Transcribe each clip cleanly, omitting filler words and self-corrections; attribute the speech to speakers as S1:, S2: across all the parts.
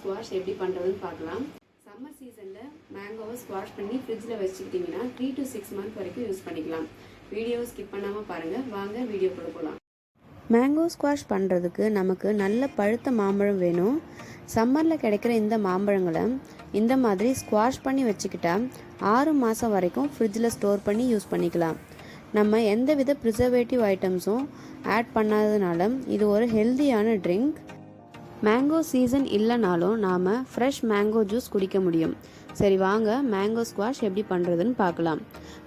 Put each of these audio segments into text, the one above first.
S1: Squash எப்படி பண்ணுறதுன்னு பார்க்கலாம். சம்மர் சீசனில் மேங்கோவை ஸ்குவாஷ் பண்ணி ஃப்ரிட்ஜில் வச்சுக்கிட்டிங்கன்னா 3 to 6 months வரைக்கும் யூஸ் பண்ணிக்கலாம். வீடியோவை ஸ்கிப் பண்ணாமல் பாருங்கள். வாங்க வீடியோக்குள்ள போகலாம்.
S2: மேங்கோ ஸ்குவாஷ் பண்ணுறதுக்கு நமக்கு நல்ல பழுத்த மாம்பழம் வேணும். சம்மரில் கிடைக்கிற இந்த மாம்பழங்களை இந்த மாதிரி ஸ்குவாஷ் பண்ணி வச்சுக்கிட்டா 6 மாதம் வரைக்கும் ஃப்ரிட்ஜில் ஸ்டோர் பண்ணி யூஸ் பண்ணிக்கலாம். நம்ம எந்தவித ப்ரிசர்வேட்டிவ் ஐட்டம்ஸும் ஆட் பண்ணாததுனால இது ஒரு ஹெல்தியான ட்ரிங்க். மேங்கோ சீசன் இல்லைனாலும் நாம் ஃப்ரெஷ் மேங்கோ ஜூஸ் குடிக்க முடியும். சரி வாங்க மேங்கோ ஸ்குவாஷ் எப்படி பண்ணுறதுன்னு பார்க்கலாம்.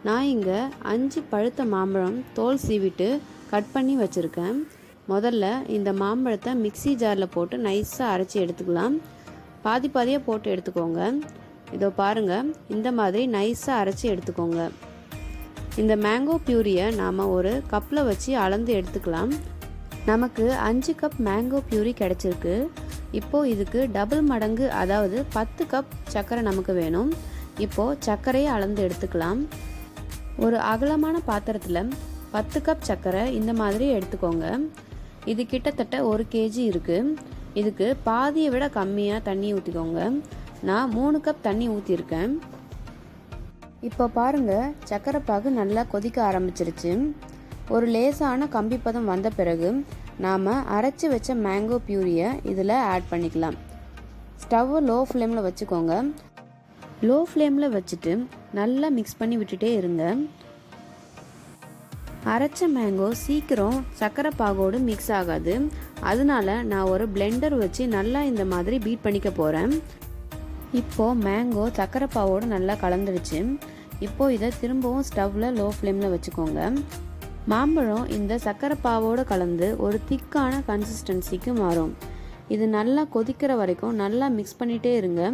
S2: நான் இங்கே 5 பழுத்த மாம்பழம் தோல் சீவிட்டு கட் பண்ணி வச்சுருக்கேன். முதல்ல இந்த மாம்பழத்தை மிக்ஸி ஜாரில் போட்டு நைஸாக அரைச்சி எடுத்துக்கலாம். பாதி பாதியாக போட்டு எடுத்துக்கோங்க. இதோ பாருங்கள், இந்த மாதிரி நைஸாக அரைச்சி எடுத்துக்கோங்க. இந்த மேங்கோ பியூரியை நாம் ஒரு கப்பில் வச்சு அளந்து எடுத்துக்கலாம். நமக்கு 5 கப் மேங்கோ பியூரி கிடச்சிருக்கு. இப்போது இதுக்கு டபுள் மடங்கு, அதாவது 10 கப் சர்க்கரை நமக்கு வேணும். இப்போது சர்க்கரையை அளந்து எடுத்துக்கலாம். ஒரு அகலமான பாத்திரத்தில் 10 கப் சர்க்கரை இந்த மாதிரி எடுத்துக்கோங்க. இது கிட்டத்தட்ட 1 kg இருக்குது. இதுக்கு பாதியை விட கம்மியாக தண்ணி ஊற்றிக்கோங்க. நான் 3 கப் தண்ணி ஊற்றிருக்கேன். இப்போ பாருங்கள், சர்க்கரை பாகு நல்லா கொதிக்க ஆரம்பிச்சிருச்சு. ஒரு லேசான கம்பிப்பதம் வந்த பிறகு நாம் அரைச்சி வச்ச மேங்கோ பியூரியை இதில் ஆட் பண்ணிக்கலாம். ஸ்டவ்வை லோ ஃப்ளேமில் வச்சுக்கோங்க. லோ ஃப்ளேமில் வச்சுட்டு நல்லா மிக்ஸ் பண்ணி விட்டுட்டே இருங்க. அரைச்ச மேங்கோ சீக்கிரம் சர்க்கரை பாகோடு மிக்ஸ் ஆகாது. அதனால நான் ஒரு பிளெண்டர் வச்சு நல்லா இந்த மாதிரி பீட் பண்ணிக்க போகிறேன். இப்போது மேங்கோ சர்க்கரை பாவோடு நல்லா கலந்துருச்சு. இப்போது இதை திரும்பவும் ஸ்டவ்வில் லோ ஃப்ளேமில் வச்சுக்கோங்க. மாம்பழம் இந்த சர்க்கரை பாவோடு கலந்து ஒரு திக்கான கன்சிஸ்டன்சிக்கு மாறும். இது நல்லா கொதிக்கிற வரைக்கும் நல்லா மிக்ஸ் பண்ணிகிட்டே இருங்க.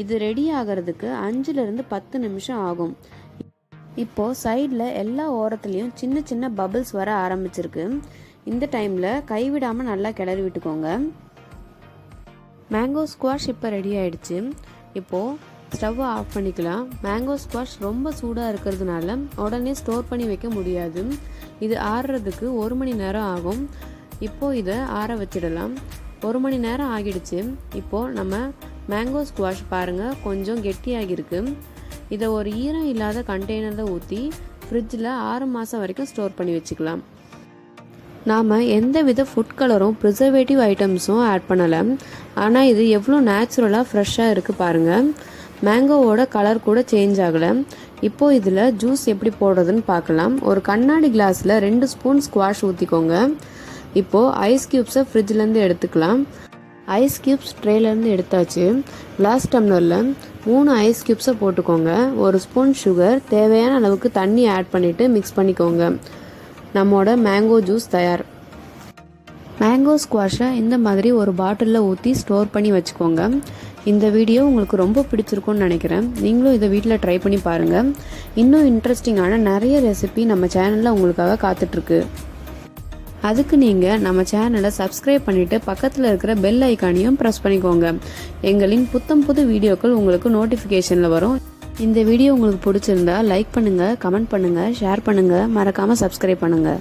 S2: இது ரெடி ஆகிறதுக்கு 5 to 10 நிமிஷம் ஆகும். இப்போது சைடில் எல்லா ஓரத்துலேயும் சின்ன சின்ன பபிள்ஸ் வர ஆரம்பிச்சிருக்கு. இந்த டைமில் கைவிடாமல் நல்லா கிளறி விட்டுக்கோங்க. மேங்கோ ஸ்குவாஷ் இப்போ ரெடி ஆகிடுச்சு. இப்போது ஸ்டவ்வை ஆஃப் பண்ணிக்கலாம். மேங்கோ ஸ்குவாஷ் ரொம்ப சூடாக இருக்கிறதுனால உடனே ஸ்டோர் பண்ணி வைக்க முடியாது. இது ஆறுறதுக்கு 1 மணி நேரம் ஆகும். இப்போது இதை ஆற வச்சிடலாம். 1 மணி நேரம் ஆகிடுச்சு. இப்போது நம்ம மேங்கோ ஸ்குவாஷ் பாருங்கள், கொஞ்சம் கெட்டியாகிருக்கு. இதை ஒரு ஈரம் இல்லாத கண்டெய்னரில் ஊற்றி ஃப்ரிட்ஜில் 6 மாதம் வரைக்கும் ஸ்டோர் பண்ணி வச்சுக்கலாம். நாம் எந்த வித ஃபுட் கலரும் ப்ரிசர்வேட்டிவ் ஐட்டம்ஸும் ஆட் பண்ணலை. ஆனால் இது எவ்வளோ நேச்சுரலாக ஃப்ரெஷ்ஷாக இருக்குது பாருங்கள். மேங்கோவோட கலர் கூட சேஞ்ச் ஆகலை. இப்போது இதில் ஜூஸ் எப்படி போடுறதுன்னு பார்க்கலாம். ஒரு கண்ணாடி கிளாஸில் 2 ஸ்பூன் ஸ்குவாஷ் ஊற்றிக்கோங்க. இப்போது ஐஸ் க்யூப்ஸை ஃப்ரிட்ஜிலேருந்து எடுத்துக்கலாம். ஐஸ் க்யூப்ஸ் ட்ரேலேருந்து எடுத்தாச்சு. கிளாஸ் டம்ளரில் 3 ஐஸ் க்யூப்ஸை போட்டுக்கோங்க. 1 ஸ்பூன் சுகர், தேவையான அளவுக்கு தண்ணி ஆட் பண்ணிவிட்டு மிக்ஸ் பண்ணிக்கோங்க. நம்மோட மேங்கோ ஜூஸ் தயார். மேங்கோ ஸ்குவாஷை இந்த மாதிரி ஒரு பாட்டிலில் ஊற்றி ஸ்டோர் பண்ணி வச்சுக்கோங்க. இந்த வீடியோ உங்களுக்கு ரொம்ப பிடிச்சிருக்கும்னு நினைக்கிறேன். நீங்களும் இதை வீட்டில் ட்ரை பண்ணி பாருங்கள். இன்னும் இன்ட்ரெஸ்டிங்கான நிறைய ரெசிபி நம்ம சேனலில் உங்களுக்காக காத்துட்ருக்கு. அதுக்கு நீங்கள் நம்ம சேனலை சப்ஸ்கிரைப் பண்ணிவிட்டு பக்கத்தில் இருக்கிற பெல் ஐக்கானையும் ப்ரெஸ் பண்ணிக்கோங்க. எங்களின் புது வீடியோக்கள் உங்களுக்கு நோட்டிஃபிகேஷனில் வரும். இந்த வீடியோ உங்களுக்கு பிடிச்சிருந்தா லைக் பண்ணுங்கள், கமெண்ட் பண்ணுங்கள், ஷேர் பண்ணுங்கள், மறக்காமல் சப்ஸ்கிரைப் பண்ணுங்கள்.